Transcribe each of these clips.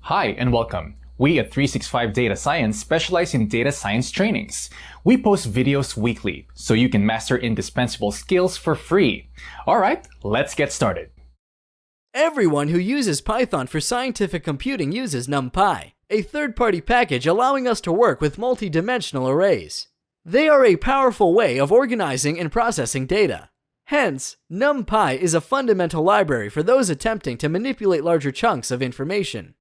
Hi and welcome. We at 365 Data Science specialize in data science trainings. We post videos weekly so you can master indispensable skills for free. Alright, let's get started. Everyone who uses Python for scientific computing uses NumPy, a third-party package allowing us to work with multi-dimensional arrays. They are a powerful way of organizing and processing data. Hence, NumPy is a fundamental library for those attempting to manipulate larger chunks of information.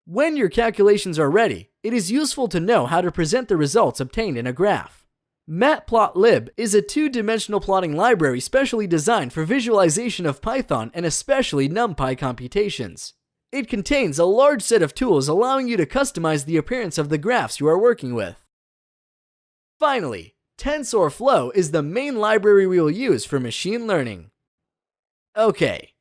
When your calculations are ready, it is useful to know how to present the results obtained in a graph. Matplotlib is a two-dimensional plotting library specially designed for visualization of Python and especially NumPy computations. It contains a large set of tools allowing you to customize the appearance of the graphs you are working with. Finally, TensorFlow is the main library we will use for machine learning. Okay.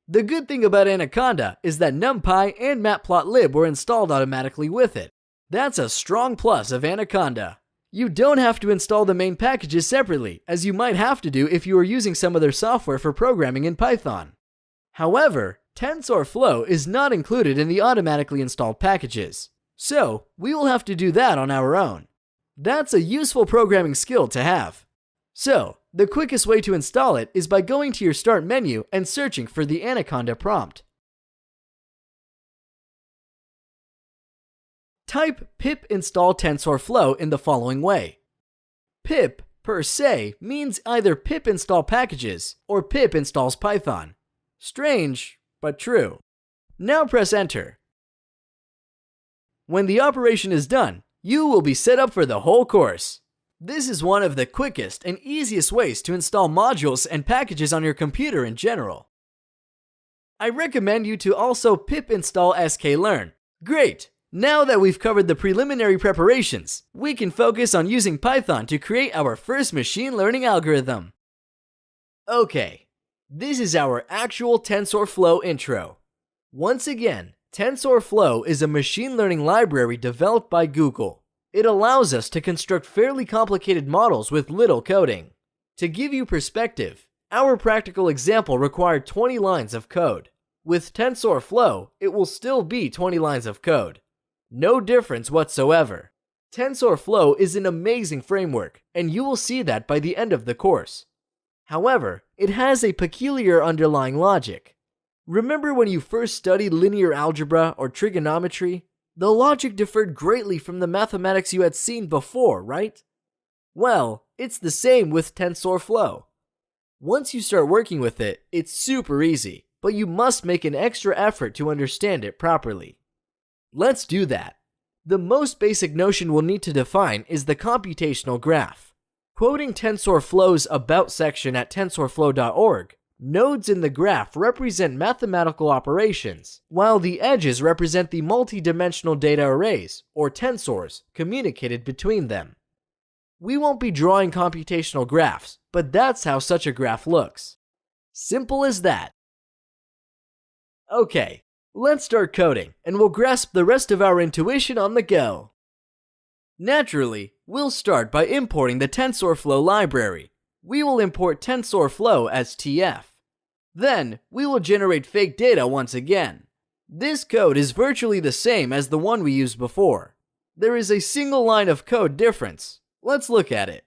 The good thing about Anaconda is that NumPy and Matplotlib were installed automatically with it. That's a strong plus of Anaconda. You don't have to install the main packages separately, as you might have to do if you were using some other software for programming in Python. However, TensorFlow is not included in the automatically installed packages, so we will have to do that on our own. That's a useful programming skill to have. So, the quickest way to install it is by going to your Start menu and searching for the Anaconda prompt. Type pip install TensorFlow in the following way. Pip, per se, means either pip install packages or pip installs Python. Strange, but true. Now press enter. When the operation is done, you will be set up for the whole course. This is one of the quickest and easiest ways to install modules and packages on your computer in general. I recommend you to also pip install sklearn. Great! Now that we've covered the preliminary preparations, we can focus on using Python to create our first machine learning algorithm. Okay, this is our actual TensorFlow intro. Once again, TensorFlow is a machine learning library developed by Google. It allows us to construct fairly complicated models with little coding. To give you perspective, our practical example required 20 lines of code. With TensorFlow, it will still be 20 lines of code. No difference whatsoever. TensorFlow is an amazing framework, and you will see that by the end of the course. However, it has a peculiar underlying logic. Remember when you first studied linear algebra or trigonometry? The logic differed greatly from the mathematics you had seen before, right? Well, it's the same with TensorFlow. Once you start working with it, it's super easy, but you must make an extra effort to understand it properly. Let's do that. The most basic notion we'll need to define is the computational graph. Quoting TensorFlow's About section at tensorflow.org, nodes in the graph represent mathematical operations, while the edges represent the multi-dimensional data arrays, or tensors, communicated between them. We won't be drawing computational graphs, but that's how such a graph looks. Simple as that. Okay, let's start coding, and we'll grasp the rest of our intuition on the go. Naturally, we'll start by importing the TensorFlow library. We will import TensorFlow as TF. Then, we will generate fake data once again. This code is virtually the same as the one we used before. There is a single line of code difference. Let's look at it.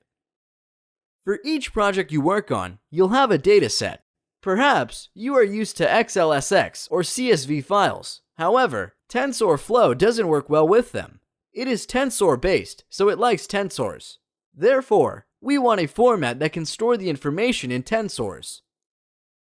For each project you work on, you'll have a dataset. Perhaps you are used to XLSX or CSV files. However, TensorFlow doesn't work well with them. It is tensor-based, so it likes tensors. Therefore, we want a format that can store the information in tensors.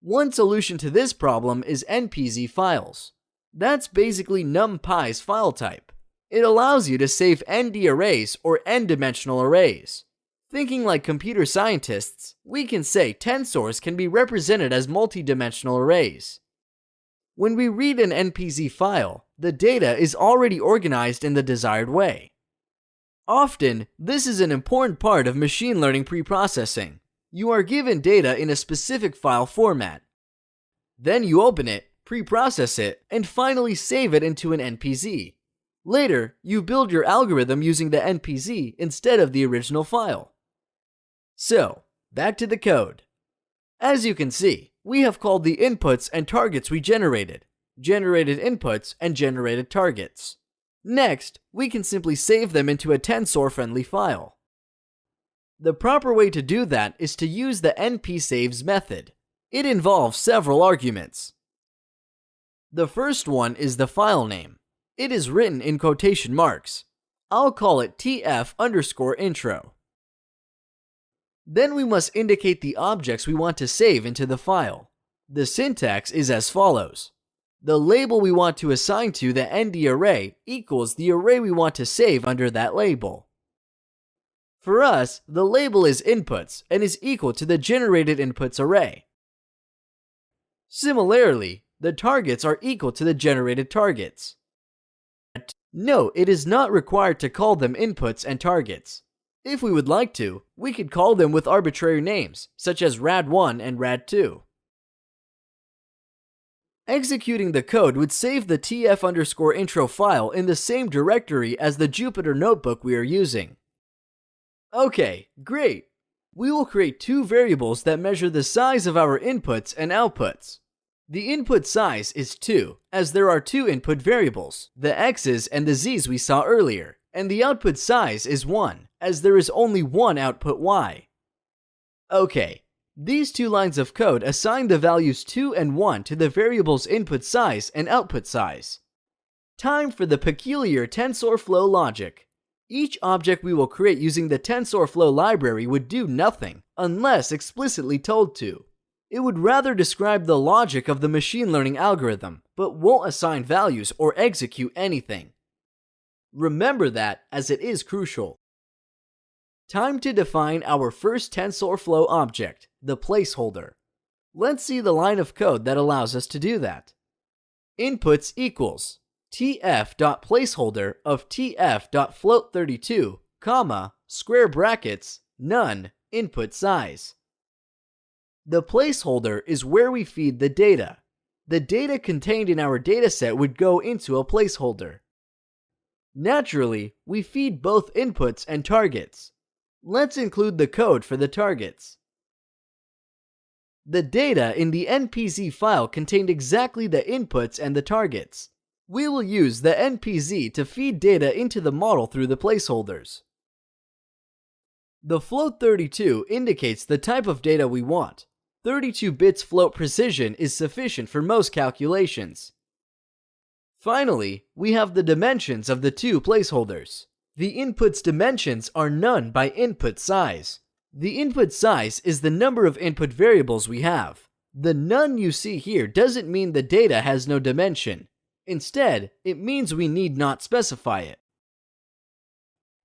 One solution to this problem is NPZ files. That's basically NumPy's file type. It allows you to save ND arrays or n-dimensional arrays. Thinking like computer scientists, we can say tensors can be represented as multi-dimensional arrays. When we read an NPZ file, the data is already organized in the desired way. Often, this is an important part of machine learning preprocessing. You are given data in a specific file format. Then you open it, preprocess it, and finally save it into an NPZ. Later, you build your algorithm using the NPZ instead of the original file. So, back to the code. As you can see, we have called the inputs and targets we generated. generated inputs, and generated targets. Next, we can simply save them into a tensor-friendly file. The proper way to do that is to use the npsaves method. It involves several arguments. The first one is the file name. It is written in quotation marks. I'll call it tf_intro. Then we must indicate the objects we want to save into the file. The syntax is as follows. The label we want to assign to the nd array equals the array we want to save under that label. For us, the label is inputs and is equal to the generated inputs array. Similarly, the targets are equal to the generated targets. Note, it is not required to call them inputs and targets. If we would like to, we could call them with arbitrary names, such as rad1 and rad2. Executing the code would save the tf_intro file in the same directory as the Jupyter notebook we are using. Okay, great! We will create two variables that measure the size of our inputs and outputs. The input size is 2, as there are two input variables, the x's and the z's we saw earlier, and the output size is 1, as there is only one output y. Okay, these two lines of code assign the values 2 and 1 to the variables input size and output size. Time for the peculiar TensorFlow logic. Each object we will create using the TensorFlow library would do nothing unless explicitly told to. It would rather describe the logic of the machine learning algorithm, but won't assign values or execute anything. Remember that, as it is crucial. Time to define our first TensorFlow object, the placeholder. Let's see the line of code that allows us to do that. Inputs equals tf.placeholder of tf.float32, comma, square brackets, none, input size. The placeholder is where we feed the data. The data contained in our dataset would go into a placeholder. Naturally, we feed both inputs and targets. Let's include the code for the targets. The data in the npz file contained exactly the inputs and the targets. We will use the npz to feed data into the model through the placeholders. The float32 indicates the type of data we want. 32 bits float precision is sufficient for most calculations. Finally, we have the dimensions of the two placeholders. The input's dimensions are none by input size. The input size is the number of input variables we have. The none you see here doesn't mean the data has no dimension. Instead, it means we need not specify it.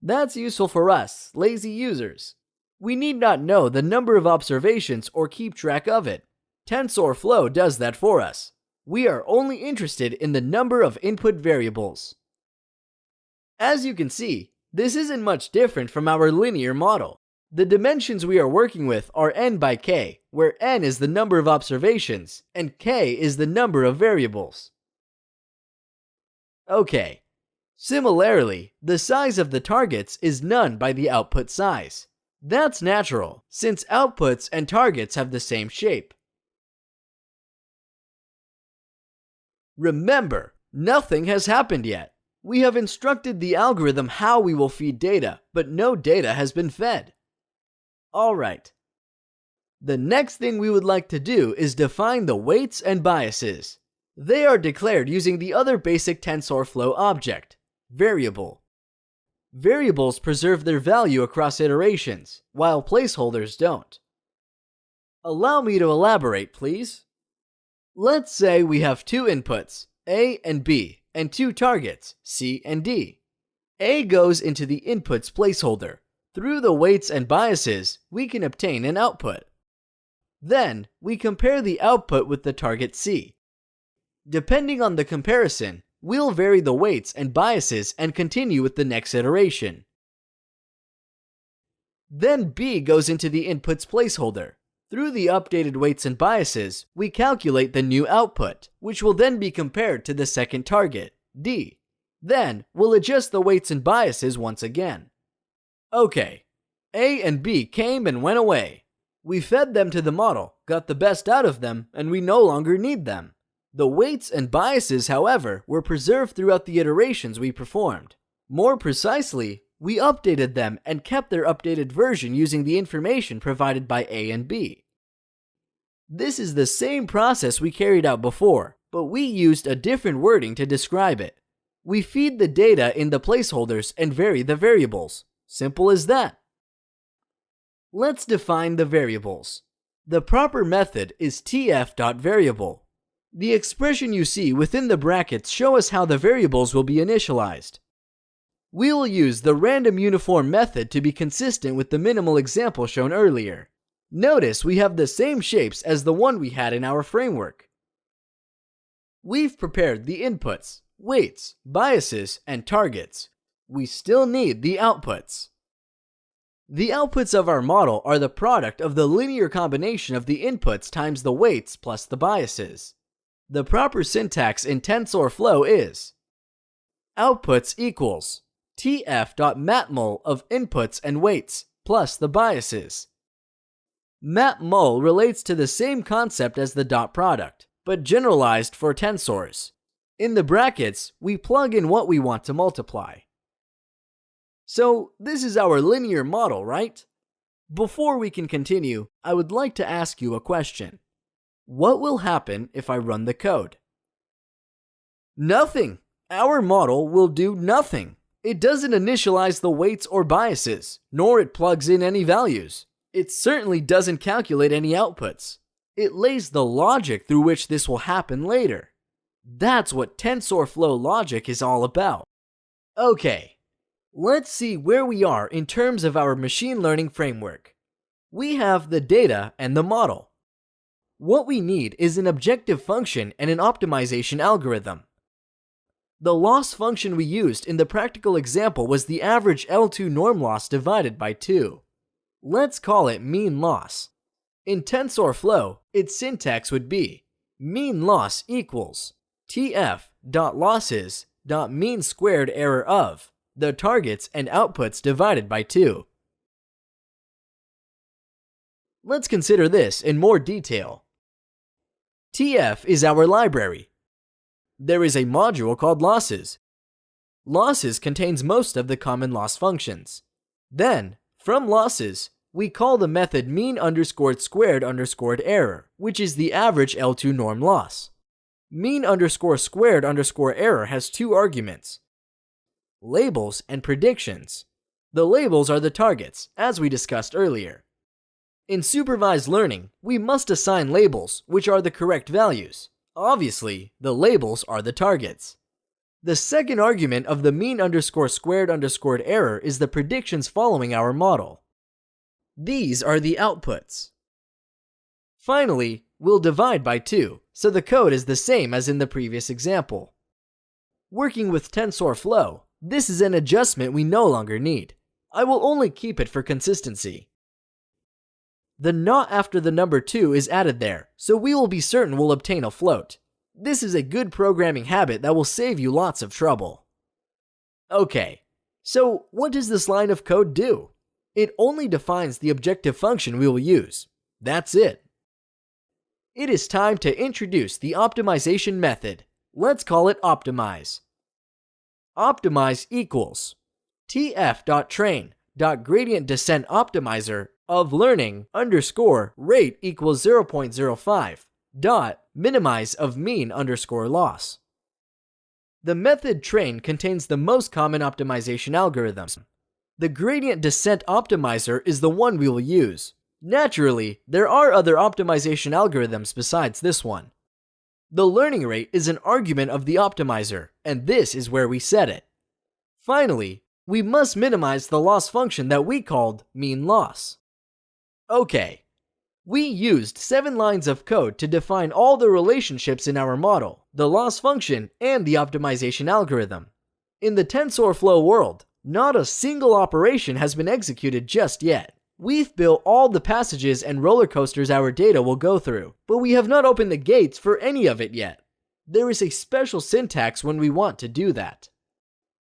That's useful for us, lazy users. We need not know the number of observations or keep track of it. TensorFlow does that for us. We are only interested in the number of input variables. As you can see, this isn't much different from our linear model. The dimensions we are working with are n by k, where n is the number of observations and k is the number of variables. Okay. Similarly, the size of the targets is none by the output size. That's natural, since outputs and targets have the same shape. Remember, nothing has happened yet. We have instructed the algorithm how we will feed data, but no data has been fed. Alright. The next thing we would like to do is define the weights and biases. They are declared using the other basic TensorFlow object, variable. Variables preserve their value across iterations, while placeholders don't. Allow me to elaborate, please. Let's say we have two inputs, A and B, and two targets, C and D. A goes into the inputs placeholder. Through the weights and biases, we can obtain an output. Then, we compare the output with the target C. Depending on the comparison, we'll vary the weights and biases and continue with the next iteration. Then B goes into the inputs placeholder. Through the updated weights and biases, we calculate the new output, which will then be compared to the second target, D. Then, we'll adjust the weights and biases once again. Okay, A and B came and went away. We fed them to the model, got the best out of them, and we no longer need them. The weights and biases, however, were preserved throughout the iterations we performed. More precisely, we updated them and kept their updated version using the information provided by A and B. This is the same process we carried out before, but we used a different wording to describe it. We feed the data in the placeholders and vary the variables. Simple as that. Let's define the variables. The proper method is tf.variable. The expression you see within the brackets show us how the variables will be initialized. We will use the random uniform method to be consistent with the minimal example shown earlier. Notice we have the same shapes as the one we had in our framework. We've prepared the inputs, weights, biases, and targets. We still need the outputs. The outputs of our model are the product of the linear combination of the inputs times the weights plus the biases. The proper syntax in TensorFlow is outputs equals tf.mapMul of inputs and weights plus the biases. MapMul relates to the same concept as the dot product, but generalized for tensors. In the brackets, we plug in what we want to multiply. So this is our linear model, right? Before we can continue, I would like to ask you a question. What will happen if I run the code? Nothing! Our model will do nothing. It doesn't initialize the weights or biases, nor it plugs in any values. It certainly doesn't calculate any outputs. It lays the logic through which this will happen later. That's what TensorFlow logic is all about. Okay, let's see where we are in terms of our machine learning framework. We have the data and the model. What we need is an objective function and an optimization algorithm. The loss function we used in the practical example was the average L2 norm loss divided by 2. Let's call it mean loss. In TensorFlow, its syntax would be mean loss equals tf.losses.mean squared error of the targets and outputs divided by 2. Let's consider this in more detail. TF is our library. There is a module called losses. Losses contains most of the common loss functions. Then, from losses, we call the method mean_squared_ error, which is the average L2 norm loss. Mean_squared_ error has two arguments: labels and predictions. The labels are the targets, as we discussed earlier. In supervised learning, we must assign labels, which are the correct values. Obviously, the labels are the targets. The second argument of the mean_squared_ error is the predictions following our model. These are the outputs. Finally, we'll divide by 2, so the code is the same as in the previous example. Working with TensorFlow, this is an adjustment we no longer need. I will only keep it for consistency. The not after the number 2 is added there, so we will be certain we'll obtain a float. This is a good programming habit that will save you lots of trouble. Okay, so what does this line of code do? It only defines the objective function we will use. That's it. It is time to introduce the optimization method. Let's call it optimize. Optimize equals tf.train.gradient_descent_optimizer of learning underscore rate equals 0.05 dot minimize of mean underscore loss. The method train contains the most common optimization algorithms. The gradient descent optimizer is the one we will use. Naturally, there are other optimization algorithms besides this one. The learning rate is an argument of the optimizer, and this is where we set it. Finally, we must minimize the loss function that we called mean loss. Okay, we used 7 lines of code to define all the relationships in our model, the loss function, and the optimization algorithm. In the TensorFlow world, not a single operation has been executed just yet. We've built all the passages and roller coasters our data will go through, but we have not opened the gates for any of it yet. There is a special syntax when we want to do that.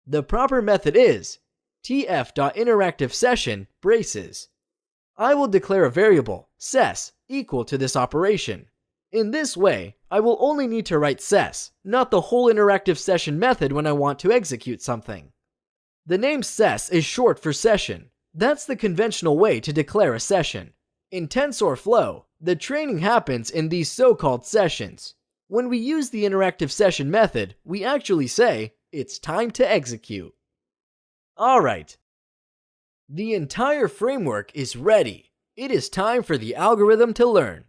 The proper method is tf.interactiveSession braces. I will declare a variable, ses, equal to this operation. In this way, I will only need to write ses, not the whole interactive session method when I want to execute something. The name ses is short for session. That's the conventional way to declare a session. In TensorFlow, the training happens in these so-called sessions. When we use the interactive session method, we actually say, it's time to execute. Alright. The entire framework is ready. It is time for the algorithm to learn.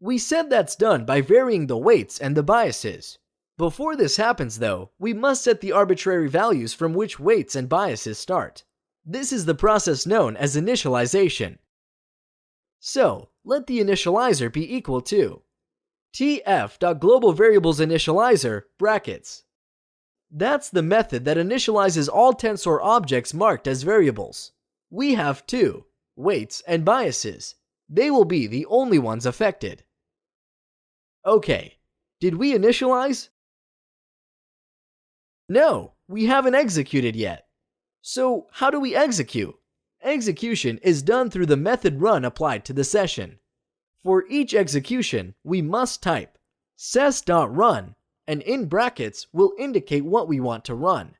We said that's done by varying the weights and the biases. Before this happens though, we must set the arbitrary values from which weights and biases start. This is the process known as initialization. So, let the initializer be equal to tf.globalVariablesInitializer brackets. That's the method that initializes all tensor objects marked as variables. We have two, weights and biases. They will be the only ones affected. Okay, did we initialize? No, we haven't executed yet. So how do we execute? Execution is done through the method run applied to the session. For each execution, we must type ses.run, and in brackets will indicate what we want to run.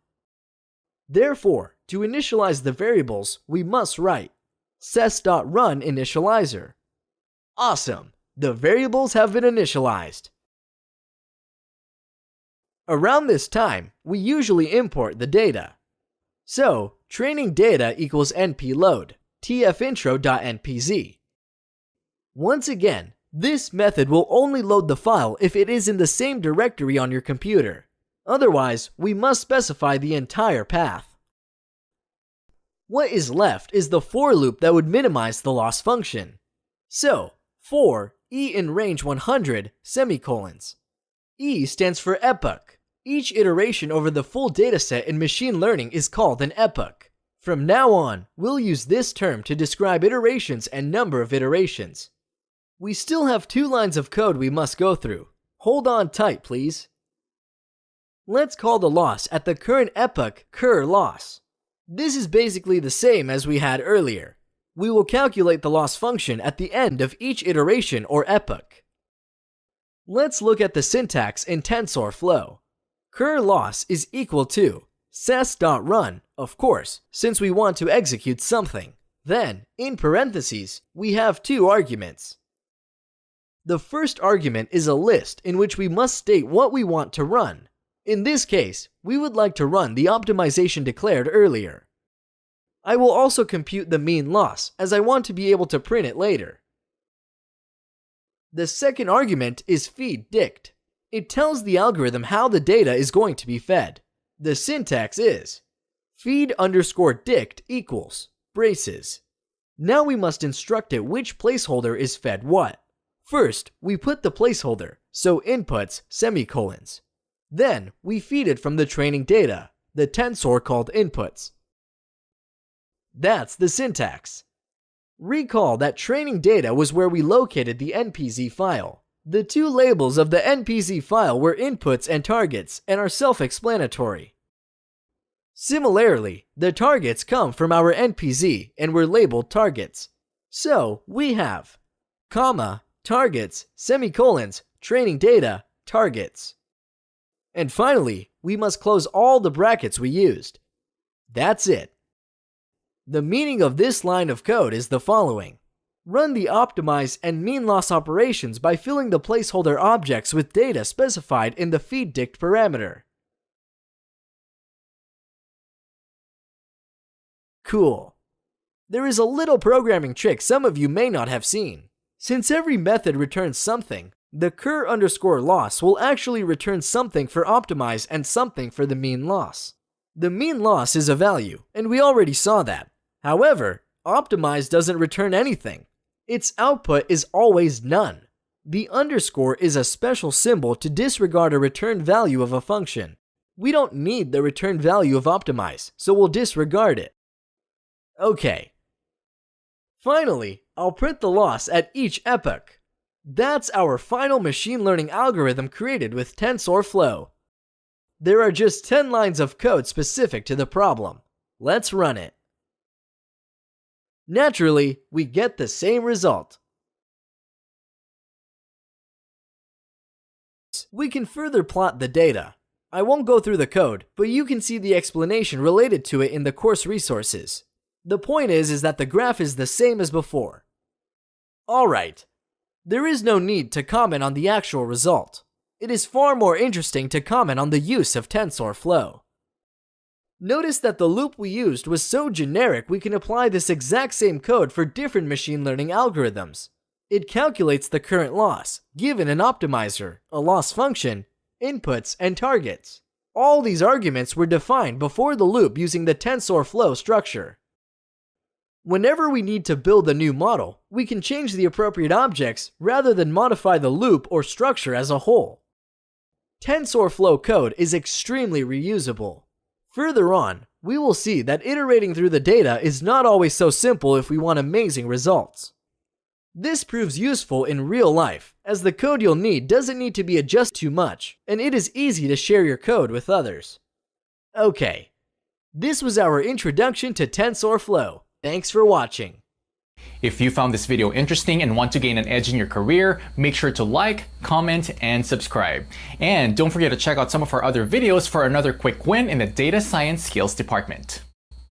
Therefore, to initialize the variables, we must write ses.run initializer. Awesome! The variables have been initialized. Around this time, we usually import the data. So, training data equals npload, tfintro.npz. Once again, this method will only load the file if it is in the same directory on your computer. Otherwise, we must specify the entire path. What is left is the for loop that would minimize the loss function. So, for e in range 100 semicolons. E stands for epoch. Each iteration over the full dataset in machine learning is called an epoch. From now on, we'll use this term to describe iterations and number of iterations. We still have 2 lines of code we must go through. Hold on tight, please. Let's call the loss at the current epoch cur loss. This is basically the same as we had earlier. We will calculate the loss function at the end of each iteration or epoch. Let's look at the syntax in TensorFlow. Cur loss is equal to ses.run, of course, since we want to execute something. Then, in parentheses, we have 2 arguments. The first argument is a list in which we must state what we want to run. In this case, we would like to run the optimization declared earlier. I will also compute the mean loss, as I want to be able to print it later. The second argument is feed_dict. It tells the algorithm how the data is going to be fed. The syntax is feed_dict equals braces. Now we must instruct it which placeholder is fed what. First, we put the placeholder, so inputs semicolons. Then, we feed it from the training data, the tensor called inputs. That's the syntax. Recall that training data was where we located the NPZ file. The 2 labels of the NPZ file were inputs and targets and are self-explanatory. Similarly, the targets come from our NPZ and were labeled targets. So, we have comma, targets, semicolons, training data, targets. And finally, we must close all the brackets we used. That's it. The meaning of this line of code is the following. Run the optimize and mean loss operations by filling the placeholder objects with data specified in the feed_dict parameter. Cool. There is a little programming trick some of you may not have seen. Since every method returns something, the cur_loss will actually return something for optimize and something for the mean loss. The mean loss is a value, and we already saw that. However, optimize doesn't return anything. Its output is always none. The underscore is a special symbol to disregard a return value of a function. We don't need the return value of optimize, so we'll disregard it. Okay. Finally, I'll print the loss at each epoch. That's our final machine learning algorithm created with TensorFlow. There are just 10 lines of code specific to the problem. Let's run it. Naturally, we get the same result. we can further plot the data. I won't go through the code, but you can see the explanation related to it in the course resources. The point is that the graph is the same as before. Alright, there is no need to comment on the actual result. It is far more interesting to comment on the use of TensorFlow. Notice that the loop we used was so generic we can apply this exact same code for different machine learning algorithms. It calculates the current loss, given an optimizer, a loss function, inputs, and targets. All these arguments were defined before the loop using the TensorFlow structure. Whenever we need to build a new model, we can change the appropriate objects rather than modify the loop or structure as a whole. TensorFlow code is extremely reusable. Further on, we will see that iterating through the data is not always so simple if we want amazing results. This proves useful in real life, as the code you'll need doesn't need to be adjusted too much, and it is easy to share your code with others. Okay, this was our introduction to TensorFlow. Thanks for watching. If you found this video interesting and want to gain an edge in your career, make sure to like, comment, and subscribe. And don't forget to check out some of our other videos for another quick win in the data science skills department.